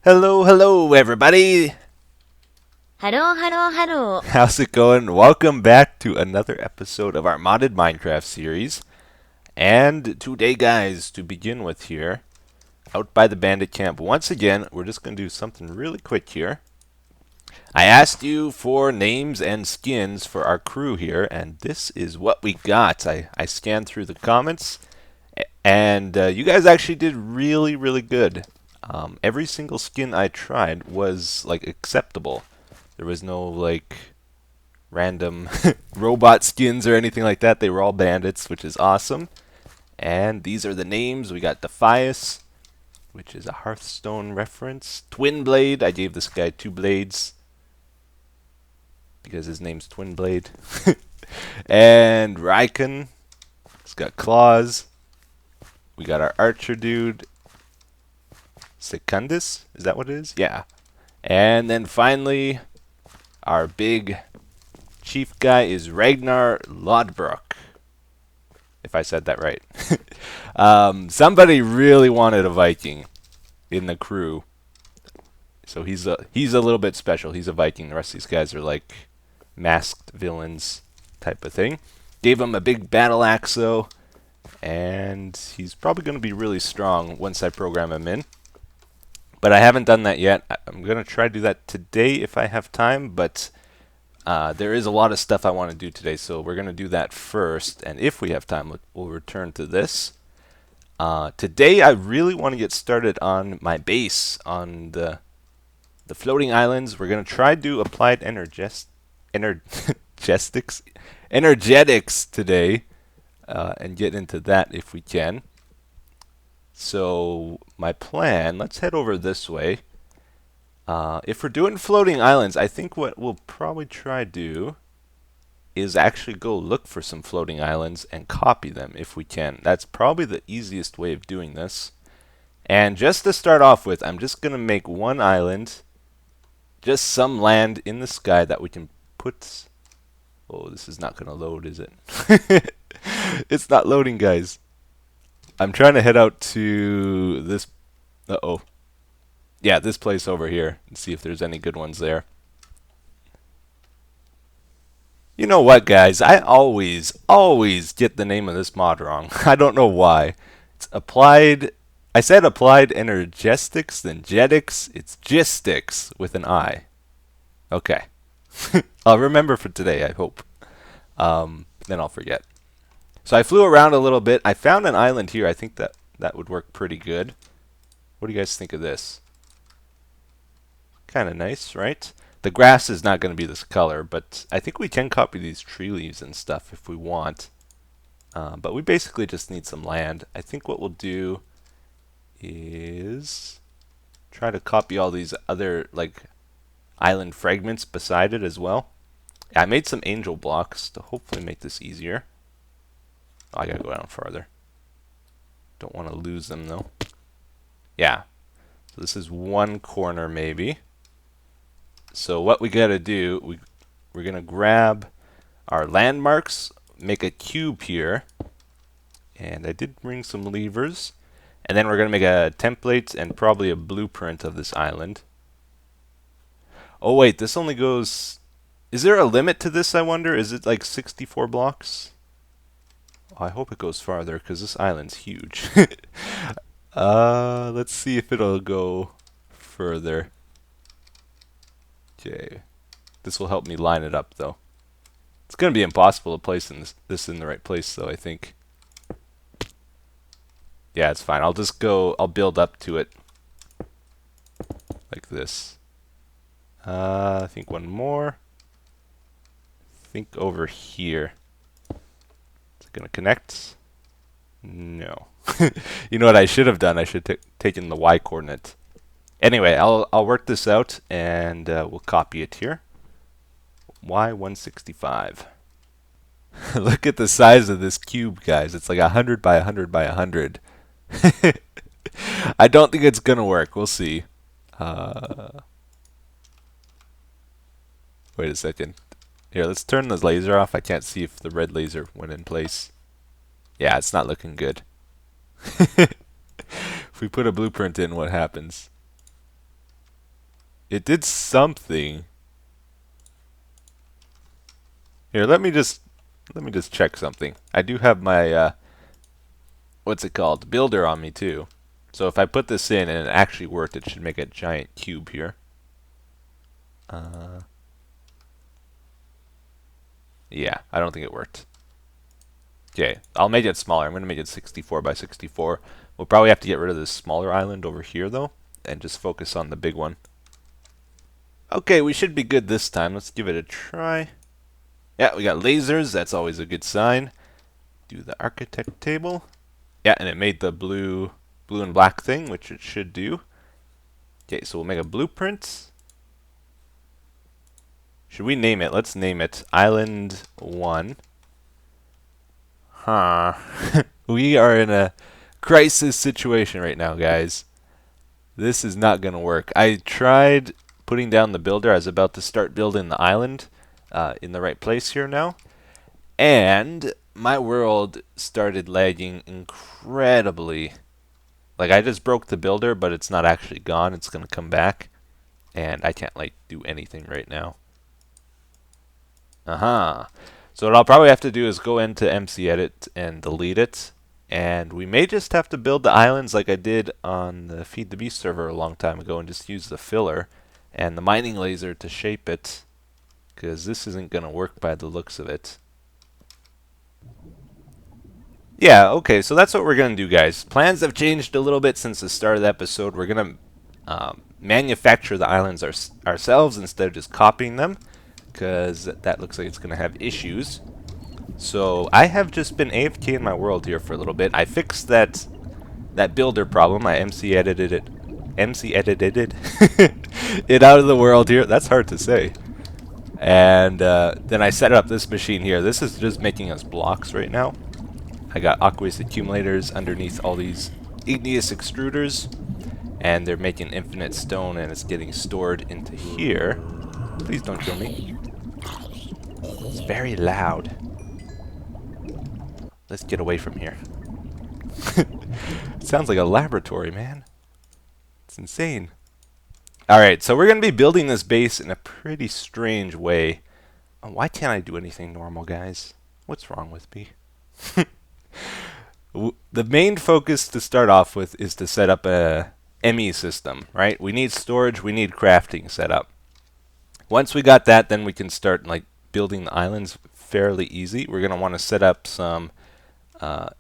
Hello, hello, everybody. ハローハローハロー。How's it going? Welcome back to another episode of our modded Minecraft series. And today, guys, to begin with here, out by the Bandit camp, once again, we're just going to do something really quick here. I asked you for names and skins for our crew here, and this is what we got. I scanned through the comments, and you guys actually did really, really good. Every single skin I tried was, like, acceptable. There was no, like, random robot skins or anything like that. They were all bandits, which is awesome. And these are the names. We got Defias, which is a Hearthstone reference. Twin Blade. I gave this guy 2 blades because his name's Twin Blade. And Raikon. He's got claws. We got our archer dude. Secundus. Is that what it is? Yeah. And then finally, our big chief guy is Ragnar Lodbrok, if I said that right. Somebody really wanted a Viking in the crew, so he's a little bit special. He's a Viking. The rest of these guys are like masked villains type of thing. Gave him a big battle axe though, and he's probably going to be really strong once I program him in. But I haven't done that yet. I'm going to try to do that today if I have time, but there is a lot of stuff I want to do today, so we're going to do that first, and if we have time, we'll return to this. Today, I really want to get started on my base, on the floating islands. We're going to try to do applied energetics today, and get into that if we can. So, my plan, let's head over this way. If we're doing floating islands, I think what we'll probably try to do is actually go look for some floating islands and copy them if we can. That's probably the easiest way of doing this. And just to start off with, I'm just going to make one island, just some land in the sky that we can put... Oh, this is not going to load, is it? It's not loading, guys. I'm trying to head out to this... Uh-oh. Yeah, this place over here and see if there's any good ones there. You know what, guys? I always get the name of this mod wrong. I don't know why. It's applied... I said applied energistics, then jetics. It's gistics with an I. Okay. I'll remember for today, I hope. Then I'll forget. So I flew around a little bit. I found an island here. I think that would work pretty good. What do you guys think of this? Kind of nice, right? The grass is not going to be this color, but I think we can copy these tree leaves and stuff if we want. But we basically just need some land. I think what we'll do is try to copy all these other like island fragments beside it as well. I made some angel blocks to hopefully make this easier. Oh, I gotta go down farther. Don't want to lose them though. Yeah. So this is one corner maybe. So what we gotta do, we're gonna grab our landmarks, make a cube here, and I did bring some levers, and then we're gonna make a template and probably a blueprint of this island. Oh wait, this only goes... Is there a limit to this, I wonder? Is it like 64 blocks? Oh, I hope it goes farther, because this island's huge. Let's see if it'll go further. Okay. This will help me line it up, though. It's going to be impossible to place this in the right place, though, I think. Yeah, it's fine. I'll build up to it. Like this. I think one more. I think over here. Is it going to connect? No. You know what I should have done? I should have taken the Y coordinate. Anyway, I'll work this out, and we'll copy it here. Y165. Look at the size of this cube, guys. It's like 100 by 100 by 100. I don't think it's going to work. We'll see. Wait a second. Here, let's turn the laser off. I can't see if the red laser went in place. Yeah, it's not looking good. If we put a blueprint in, what happens? It did something. Here, let me just check something. I do have my what's it called? Builder on me too. So if I put this in and it actually worked, it should make a giant cube here. Yeah, I don't think it worked. Okay, I'll make it smaller. I'm going to make it 64 by 64. We'll probably have to get rid of this smaller island over here, though, and just focus on the big one. Okay, we should be good this time. Let's give it a try. Yeah, we got lasers. That's always a good sign. Do the architect table. Yeah, and it made the blue and black thing, which it should do. Okay, so we'll make a blueprint. Should we name it? Let's name it Island 1. Huh. We are in a crisis situation right now, guys. This is not going to work. I tried putting down the builder. I was about to start building the island in the right place here now. And my world started lagging incredibly. Like, I just broke the builder, but it's not actually gone. It's going to come back. And I can't, like, do anything right now. So what I'll probably have to do is go into MC Edit and delete it. And we may just have to build the islands like I did on the Feed the Beast server a long time ago and just use the filler and the mining laser to shape it. Because this isn't going to work by the looks of it. Yeah, okay, so that's what we're going to do, guys. Plans have changed a little bit since the start of the episode. We're going to manufacture the islands ourselves instead of just copying them, because that looks like it's going to have issues. So I have just been AFK in my world here for a little bit. I fixed that builder problem. I MC edited it it out of the world here. That's hard to say. And then I set up this machine here. This is just making us blocks right now. I got aqueous accumulators underneath all these igneous extruders, and they're making infinite stone, and it's getting stored into here. Please don't kill me. It's very loud. Let's get away from here. It sounds like a laboratory, man. It's insane. Alright, so we're going to be building this base in a pretty strange way. Why can't I do anything normal, guys? What's wrong with me? The main focus to start off with is to set up a ME system, right? We need storage, we need crafting set up. Once we got that, then we can start like building the islands fairly easy. We're going to want to set up some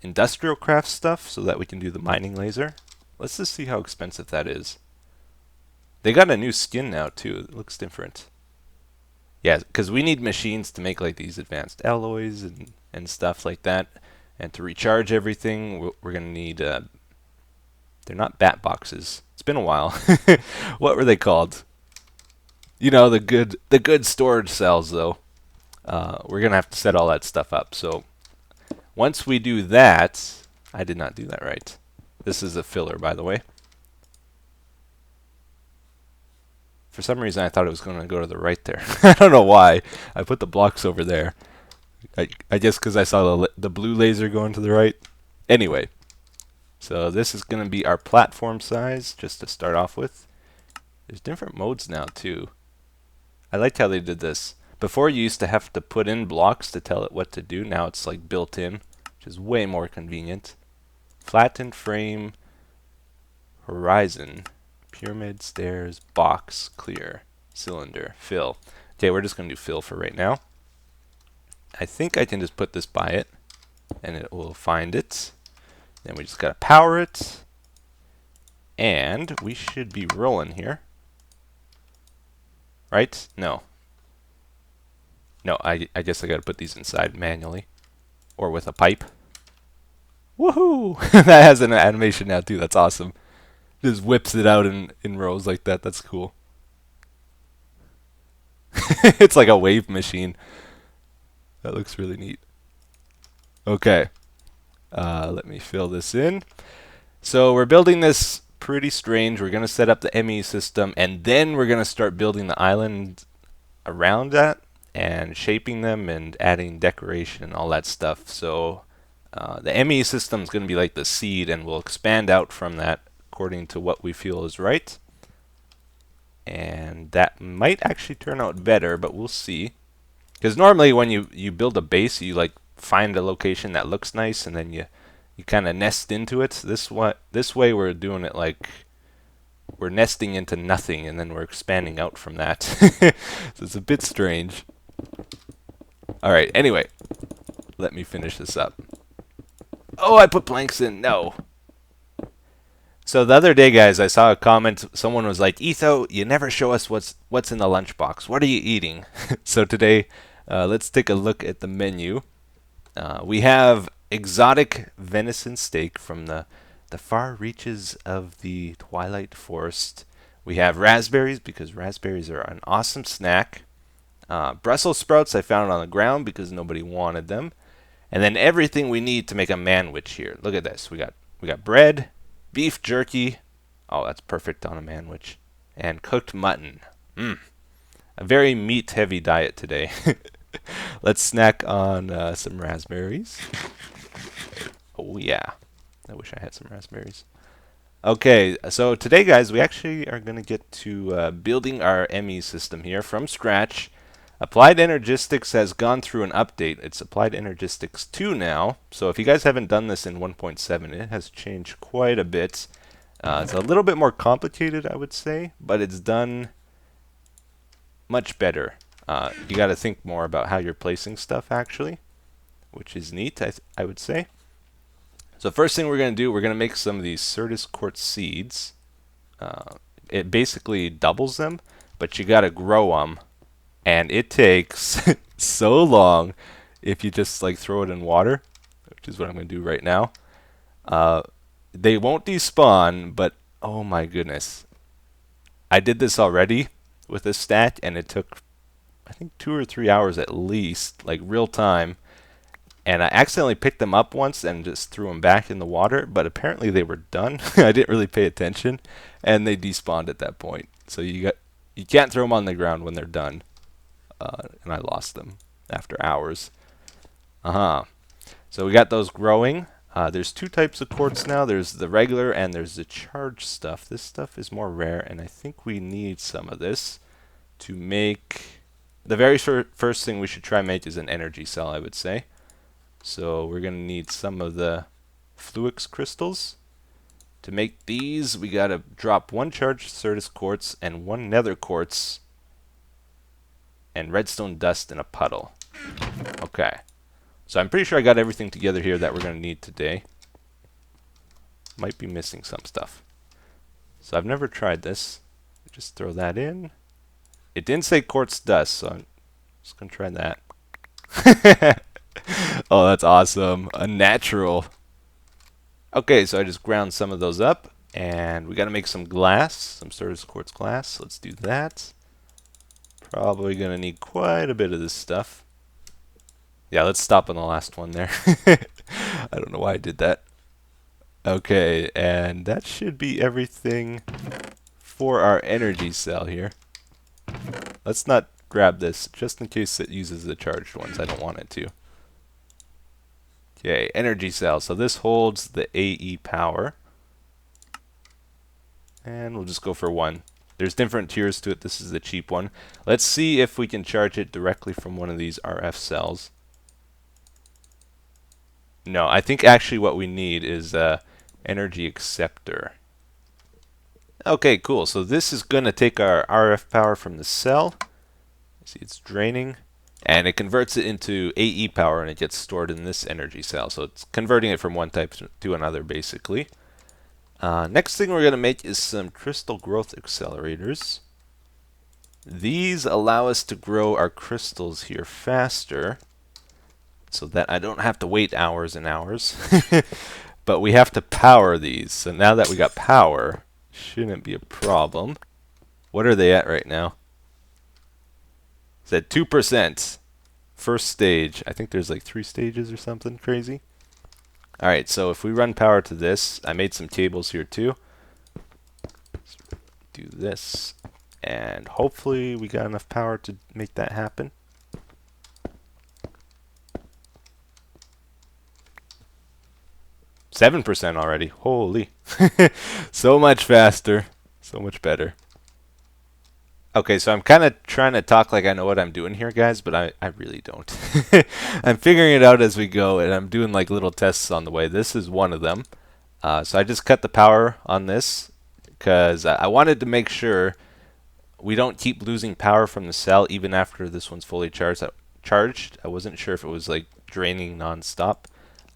industrial craft stuff so that we can do the mining laser. Let's just see how expensive that is. They got a new skin now too. It looks different. Yeah, because we need machines to make like these advanced alloys and stuff like that. And to recharge everything, we're going to need... they're not bat boxes. It's been a while. What were they called? You know, the good storage cells, though. We're going to have to set all that stuff up. So once we do that... I did not do that right. This is a filler, by the way. For some reason, I thought it was going to go to the right there. I don't know why. I put the blocks over there. I guess because I saw the blue laser going to the right. Anyway, so this is going to be our platform size, just to start off with. There's different modes now, too. I liked how they did this. Before, you used to have to put in blocks to tell it what to do. Now it's like built in, which is way more convenient. Flattened frame, horizon, pyramid, stairs, box, clear, cylinder, fill. Okay, we're just going to do fill for right now. I think I can just put this by it, and it will find it. Then we just got to power it, and we should be rolling here. Right? No. No, I guess I got to put these inside manually, or with a pipe. Woohoo! That has an animation now too. That's awesome. Just whips it out in rows like that. That's cool. It's like a wave machine. That looks really neat. Okay. Let me fill this in. So we're building this pretty strange. We're going to set up the ME system, and then we're going to start building the island around that and shaping them and adding decoration and all that stuff. So the ME system is going to be like the seed, and we'll expand out from that according to what we feel is right. And that might actually turn out better, but we'll see. Because normally when you build a base, you like find a location that looks nice, and then you kind of nest into it. This way we're doing it like we're nesting into nothing, and then we're expanding out from that. So it's a bit strange. All right. Anyway, let me finish this up. Oh, I put planks in. No. So the other day, guys, I saw a comment. Someone was like, "Etho, you never show us what's in the lunchbox. What are you eating?" So today, let's take a look at the menu. We have exotic venison steak from the far reaches of the Twilight Forest. We have raspberries because raspberries are an awesome snack. Brussels sprouts I found on the ground because nobody wanted them. And then everything we need to make a manwich here. Look at this. We got bread, beef jerky. Oh, that's perfect on a manwich. And cooked mutton. A very meat-heavy diet today. Let's snack on some raspberries. Oh, yeah. I wish I had some raspberries. Okay, so today, guys, we actually are going to get to building our ME system here from scratch. Applied Energistics has gone through an update. It's Applied Energistics 2 now. So if you guys haven't done this in 1.7, it has changed quite a bit. It's a little bit more complicated, I would say, but it's done much better. You got to think more about how you're placing stuff, actually, which is neat, I would say. So first thing we're going to do, we're going to make some of these Certus quartz seeds. It basically doubles them, but you got to grow them. And it takes so long if you just like throw it in water, which is what I'm going to do right now. They won't despawn, but oh my goodness. I did this already with a stack, and it took, I think, 2 or 3 hours at least, like real time. And I accidentally picked them up once and just threw them back in the water, but apparently they were done. I didn't really pay attention, and they despawned at that point. So you can't throw them on the ground when they're done. And I lost them after hours. So we got those growing. There's 2 types of quartz now. There's the regular and there's the charged stuff. This stuff is more rare, and I think we need some of this to make... The very first thing we should try and make is an energy cell, I would say. So we're going to need some of the Fluix crystals. To make these, we got to drop 1 charged Certus quartz and 1 nether quartz and redstone dust in a puddle. Okay. So I'm pretty sure I got everything together here that we're going to need today. Might be missing some stuff. So I've never tried this. Just throw that in. It didn't say quartz dust, so I'm just going to try that. Oh, that's awesome. A natural. Okay, so I just ground some of those up. And we got to make some glass. Some Certus quartz glass. Let's do that. Probably going to need quite a bit of this stuff. Yeah, let's stop on the last one there. I don't know why I did that. Okay, and that should be everything for our energy cell here. Let's not grab this, just in case it uses the charged ones. I don't want it to. Okay, energy cell. So this holds the AE power. And we'll just go for 1. There's different tiers to it. This is the cheap one. Let's see if we can charge it directly from one of these RF cells. No, I think actually what we need is energy acceptor. Okay, cool. So this is going to take our RF power from the cell. See, it's draining. And it converts it into AE power, and it gets stored in this energy cell. So it's converting it from one type to another, basically. Next thing we're going to make is some crystal growth accelerators. These allow us to grow our crystals here faster, so that I don't have to wait hours and hours. But we have to power these. So now that we got power, shouldn't be a problem. What are they at right now? It's at 2%. First stage. I think there's like 3 stages or something crazy. Alright, so if we run power to this, I made some tables here too. Let's do this. And hopefully we got enough power to make that happen. %7 already. Holy. So much faster. So much better. Okay, so I'm kind of trying to talk like I know what I'm doing here, guys, but I really don't. I'm figuring it out as we go, and I'm doing like little tests on the way. This is one of them. So I just cut the power on this because I wanted to make sure we don't keep losing power from the cell even after this one's fully charged. I wasn't sure if it was like draining non-stop,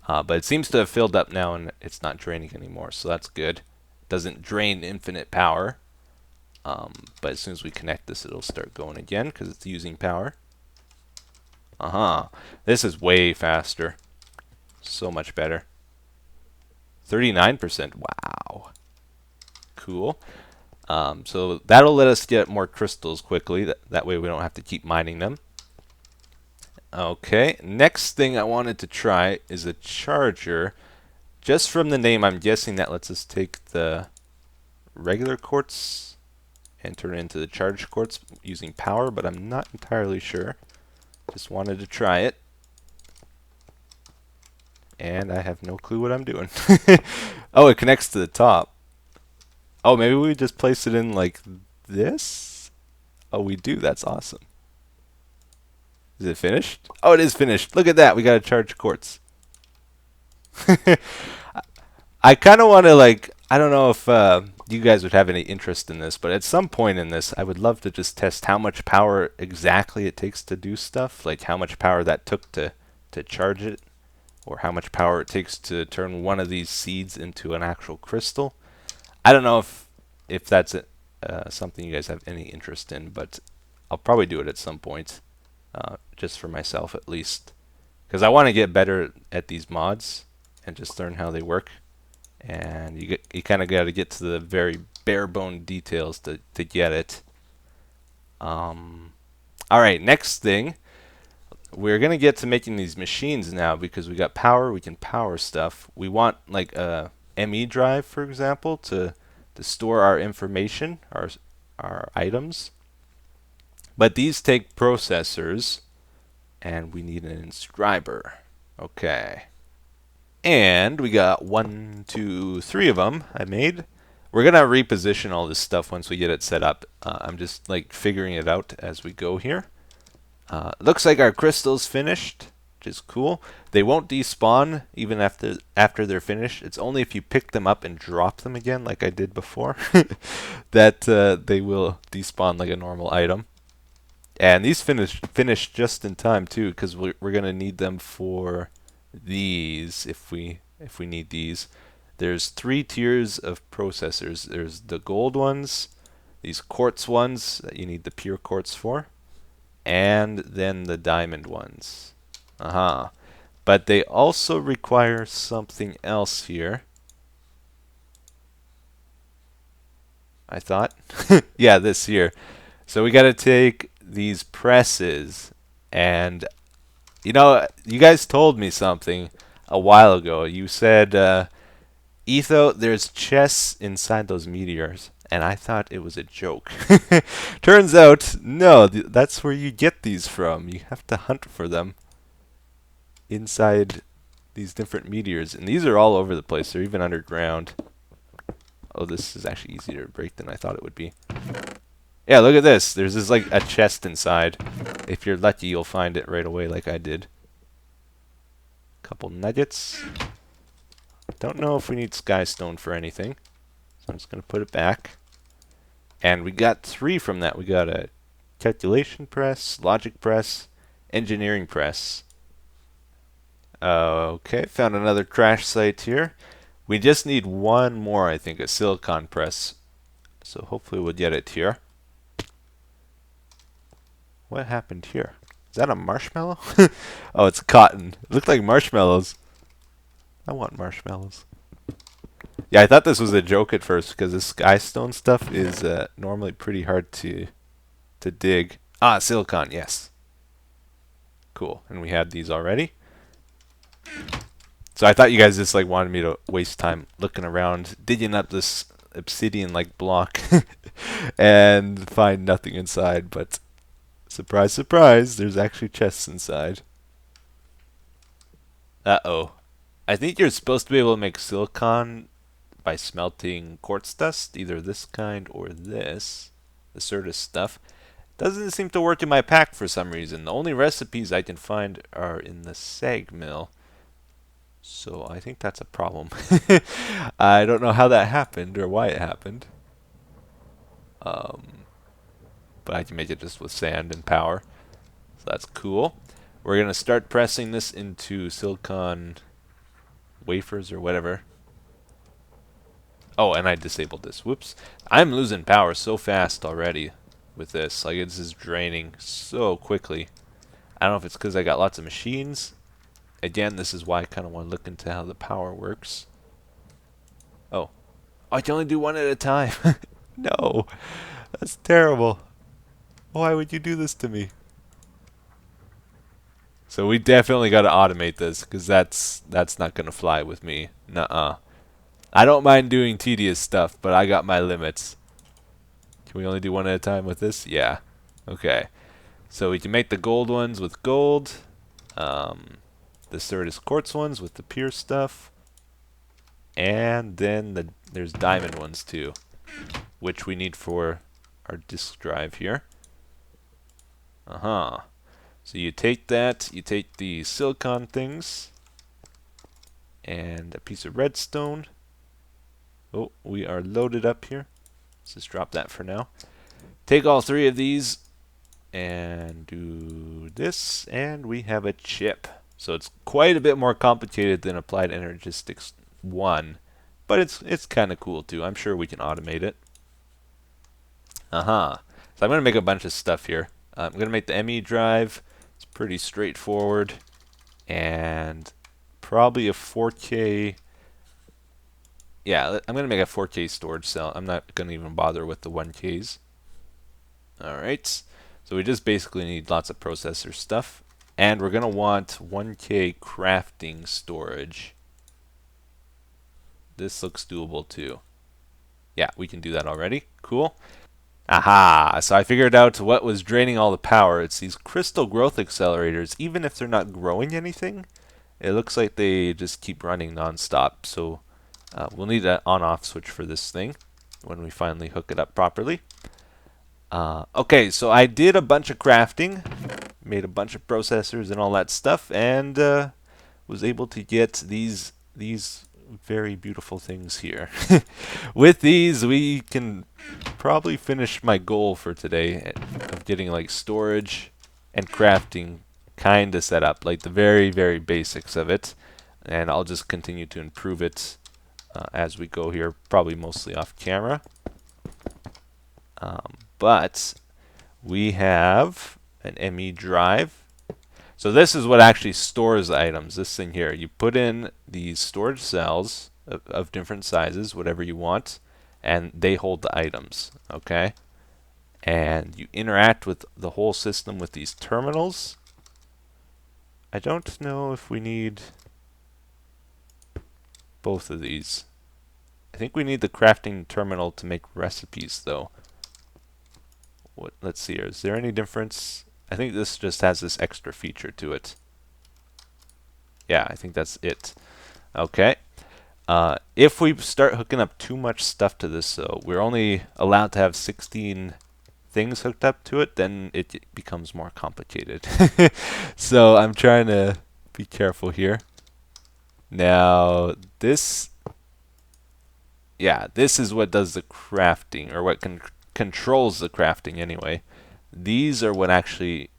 but it seems to have filled up now and it's not draining anymore, so that's good. Doesn't drain infinite power. But as soon as we connect this, it'll start going again because it's using power. This is way faster. So much better. 39%. Wow. Cool. So that'll let us get more crystals quickly. That way we don't have to keep mining them. Okay. Next thing I wanted to try is a charger. Just from the name, I'm guessing that lets us take the regular quartz and turn it into the charged quartz using power, but I'm not entirely sure. Just wanted to try it. And I have no clue what I'm doing. Oh, it connects to the top. Oh, maybe we just place it in like this? Oh, we do. That's awesome. Is it finished? Oh, it is finished. Look at that. We got a charged quartz. I kind of want to like, I don't know if you guys would have any interest in this, but at some point in this, I would love to just test how much power exactly it takes to do stuff, like how much power that took to charge it, or how much power it takes to turn one of these seeds into an actual crystal. I don't know if that's something you guys have any interest in, but I'll probably do it at some point, just for myself at least, because I want to get better at these mods and just learn how they work. And you kind of got to get to the very bare bone details to get it. All right, next thing, we're gonna get to making these machines now because we got power. We can power stuff. We want like a ME drive, for example, to store our information, our items. But these take processors, and we need an inscriber. Okay. And we got 1, 2, 3 of them I made. We're going to reposition all this stuff once we get it set up. I'm just like figuring it out as we go here. Looks like our crystal's finished, which is cool. They won't despawn even after they're finished. It's only if you pick them up and drop them again like I did before that they will despawn like a normal item. And these finished just in time too, because we're going to need them for these if we need these. There's 3 tiers of processors. There's the gold ones, these quartz ones that you need the pure quartz for, and then the diamond ones. But they also require something else here, I thought. Yeah, this here. So we got to take these presses, and you know, you guys told me something a while ago. You said, Etho, there's chests inside those meteors, and I thought it was a joke. Turns out, no, that's where you get these from. You have to hunt for them inside these different meteors, and these are all over the place. They're even underground. Oh, this is actually easier to break than I thought it would be. Yeah, look at this. There's this like a chest inside. If you're lucky, you'll find it right away like I did. Couple nuggets. Don't know if we need skystone for anything, so I'm just going to put it back. And we got 3 from that. We got a calculation press, logic press, engineering press. Okay, found another crash site here. We just need 1 more, I think, a silicon press. So hopefully we'll get it here. What happened here? Is that a marshmallow? Oh, it's cotton. It looked like marshmallows. I want marshmallows. Yeah, I thought this was a joke at first because this skystone stuff is normally pretty hard to dig. Ah, silicon, yes. Cool, and we had these already. So I thought you guys just like wanted me to waste time looking around, digging up this obsidian-like block and find nothing inside, but surprise, surprise, there's actually chests inside. Uh-oh. I think you're supposed to be able to make silicon by smelting quartz dust, either this kind or this, the Certus stuff. Doesn't seem to work in my pack for some reason. The only recipes I can find are in the sag mill. So I think that's a problem. I don't know how that happened or why it happened. But I can make it just with sand and power. So that's cool. We're going to start pressing this into silicon wafers or whatever. Oh, and I disabled this. Whoops. I'm losing power so fast already with this. Like, this is draining so quickly. I don't know if it's because I got lots of machines. Again, this is why I kind of want to look into how the power works. Oh. I can only do one at a time. No. That's terrible. Why would you do this to me? So we definitely got to automate this, because that's not going to fly with me. Nuh-uh. I don't mind doing tedious stuff, but I got my limits. Can we only do one at a time with this? Yeah. Okay. So we can make the gold ones with gold. The Certus quartz ones with the pure stuff. And then there's diamond ones too, which we need for our disk drive here. Uh-huh. So you take that, you take the silicon things, and a piece of redstone. Oh, we are loaded up here. Let's just drop that for now. Take all three of these and do this, and we have a chip. So it's quite a bit more complicated than Applied Energistics 1, but it's kind of cool too. I'm sure we can automate it. Uh-huh. So I'm going to make a bunch of stuff here. I'm going to make the ME drive. It's pretty straightforward. And probably a 4K. Yeah, I'm going to make a 4K storage cell. I'm not going to even bother with the 1Ks. Alright. So we just basically need lots of processor stuff. And we're going to want 1K crafting storage. This looks doable too. Yeah, we can do that already. Cool. Aha! So I figured out what was draining all the power. It's these crystal growth accelerators. Even if they're not growing anything, it looks like they just keep running non-stop. So we'll need an on-off switch for this thing when we finally hook it up properly. Okay, so I did a bunch of crafting, made a bunch of processors and all that stuff, and was able to get these very beautiful things here. With these, we can probably finish my goal for today of getting like storage and crafting kind of set up, like the very, very basics of it. And I'll just continue to improve it as we go here, probably mostly off camera. But we have an ME drive. So this is what actually stores the items, this thing here. You put in these storage cells of different sizes, whatever you want, and they hold the items, okay? And you interact with the whole system with these terminals. I don't know if we need both of these. I think we need the crafting terminal to make recipes, though. Let's see here. Is there any difference? I think this just has this extra feature to it. Yeah, I think that's it. Okay. If we start hooking up too much stuff to this, though, we're only allowed to have 16 things hooked up to it, then it becomes more complicated. So I'm trying to be careful here. Now, this is what does the crafting, or what controls the crafting anyway. These are what actually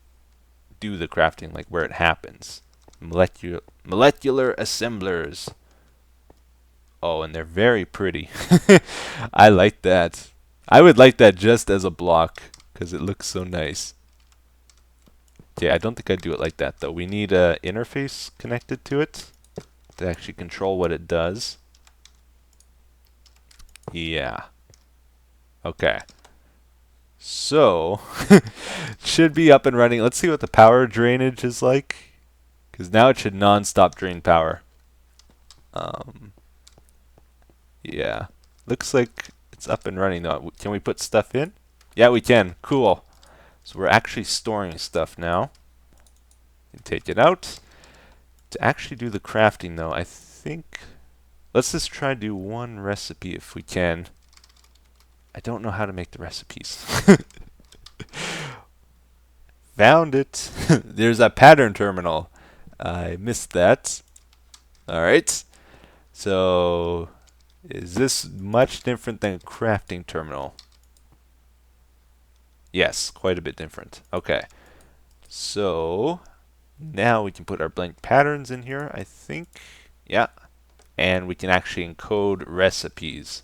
do the crafting, like where it happens. Molecular assemblers. Oh, and they're very pretty. I like that. I would like that just as a block, because it looks so nice. Okay, I don't think I'd do it like that, though. We need an interface connected to it to actually control what it does. Yeah. Okay. So, should be up and running. Let's see what the power drainage is like, because now it should non-stop drain power. Yeah. Looks like it's up and running though. Can we put stuff in? Yeah, we can. Cool. So we're actually storing stuff now. And take it out. To actually do the crafting though, I think... Let's just try to do one recipe if we can. I don't know how to make the recipes. Found it. There's a pattern terminal. I missed that. All right. So, is this much different than a crafting terminal? Yes, quite a bit different. Okay. So, now we can put our blank patterns in here, I think. Yeah. And we can actually encode recipes.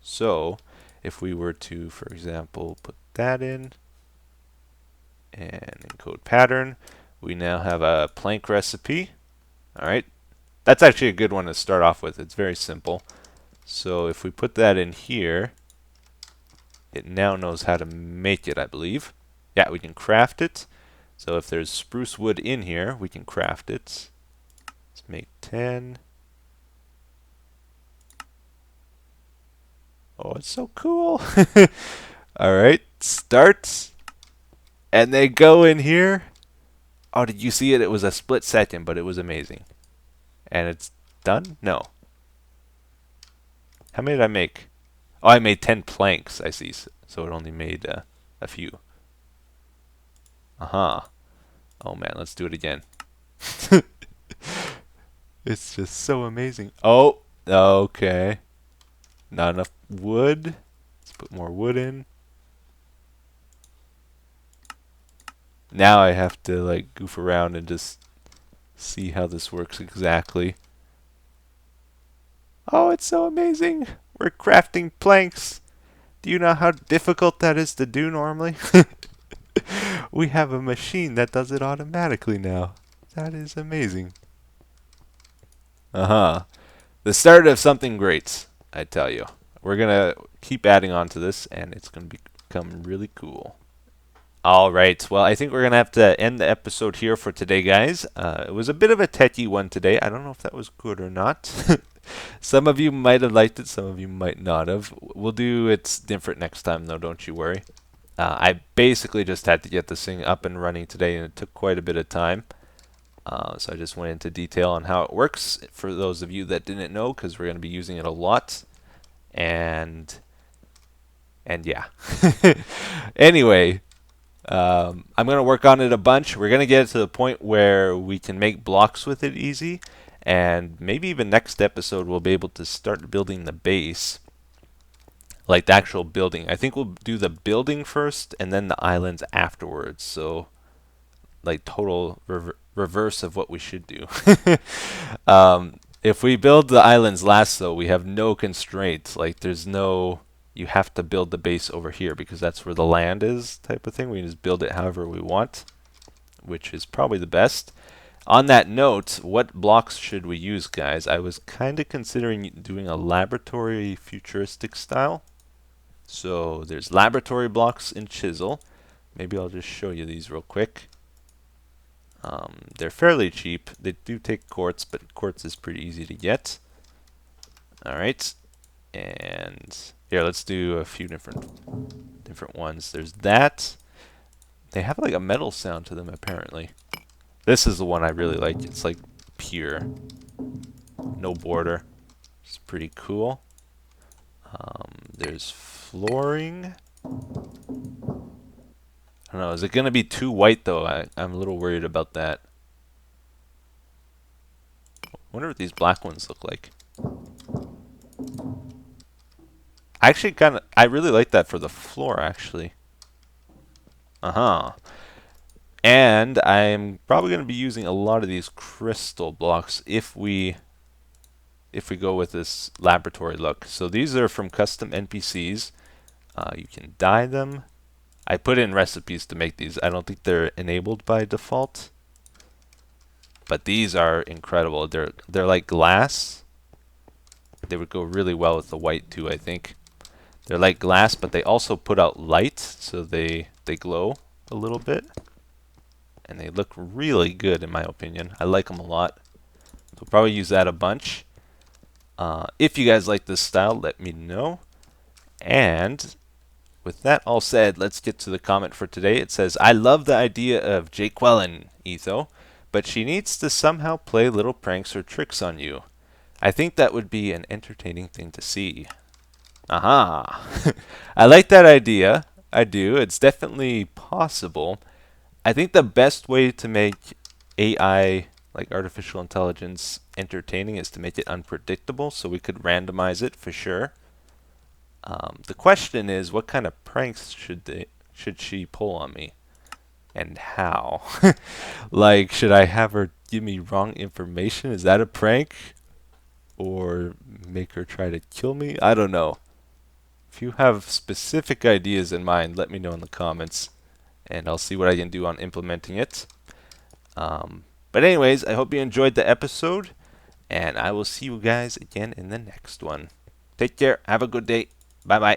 So, if we were to, for example, put that in and encode pattern, we now have a plank recipe. All right. That's actually a good one to start off with. It's very simple. So if we put that in here, it now knows how to make it, I believe. Yeah, we can craft it. So if there's spruce wood in here, we can craft it. Let's make 10. Oh, it's so cool. All right, start. And they go in here. Oh, did you see it? It was a split second, but it was amazing. And it's done? No. How many did I make? Oh, I made 10 planks, I see. So it only made a few. Uh-huh. Oh man, let's do it again. It's just so amazing. Oh, okay. Not enough wood. Let's put more wood in. Now I have to like goof around and just see how this works exactly. Oh, it's so amazing. We're crafting planks. Do you know how difficult that is to do normally? We have a machine that does it automatically now. That is amazing. Uh-huh. The start of something great, I tell you. We're going to keep adding on to this, and it's going to become really cool. All right. Well, I think we're going to have to end the episode here for today, guys. It was a bit of a techie one today. I don't know if that was good or not. Some of you might have liked it. Some of you might not have. We'll do it different next time, though. Don't you worry. I basically just had to get this thing up and running today, and it took quite a bit of time. So I just went into detail on how it works for those of you that didn't know, because we're going to be using it a lot. And yeah. Anyway, I'm going to work on it a bunch. We're going to get it to the point where we can make blocks with it easy. And maybe even next episode we'll be able to start building the base. Like the actual building. I think we'll do the building first and then the islands afterwards. So like total reverse of what we should do. If we build the islands last though, we have no constraints. Like there's no, you have to build the base over here because that's where the land is type of thing. We can just build it however we want, which is probably the best. On that note, what blocks should we use, guys? I was kind of considering doing a laboratory futuristic style. So there's laboratory blocks in chisel. Maybe I'll just show you these real quick. They're fairly cheap. They do take quartz, but quartz is pretty easy to get. Alright. And here, let's do a few different ones. There's that. They have like a metal sound to them, apparently. This is the one I really like. It's like pure. No border. It's pretty cool. There's flooring. I don't know. Is it going to be too white, though? I'm a little worried about that. I wonder what these black ones look like. I really like that for the floor, actually. Uh-huh. And I'm probably going to be using a lot of these crystal blocks if we go with this laboratory look. So these are from custom NPCs. You can dye them. I put in recipes to make these. I don't think they're enabled by default. But these are incredible. They're like glass. They would go really well with the white too, I think. They're like glass, but they also put out light, so they glow a little bit. And they look really good in my opinion. I like them a lot. So probably use that a bunch. If you guys like this style, let me know. And with that all said, let's get to the comment for today. It says, I love the idea of Jaqueline, Etho, but she needs to somehow play little pranks or tricks on you. I think that would be an entertaining thing to see. Aha! I like that idea. I do. It's definitely possible. I think the best way to make AI, like artificial intelligence, entertaining is to make it unpredictable, so we could randomize it for sure. The question is, what kind of pranks should she pull on me, and how? Like, should I have her give me wrong information? Is that a prank? Or make her try to kill me? I don't know. If you have specific ideas in mind, let me know in the comments, and I'll see what I can do on implementing it. But anyways, I hope you enjoyed the episode, and I will see you guys again in the next one. Take care. Have a good day. Bye bye.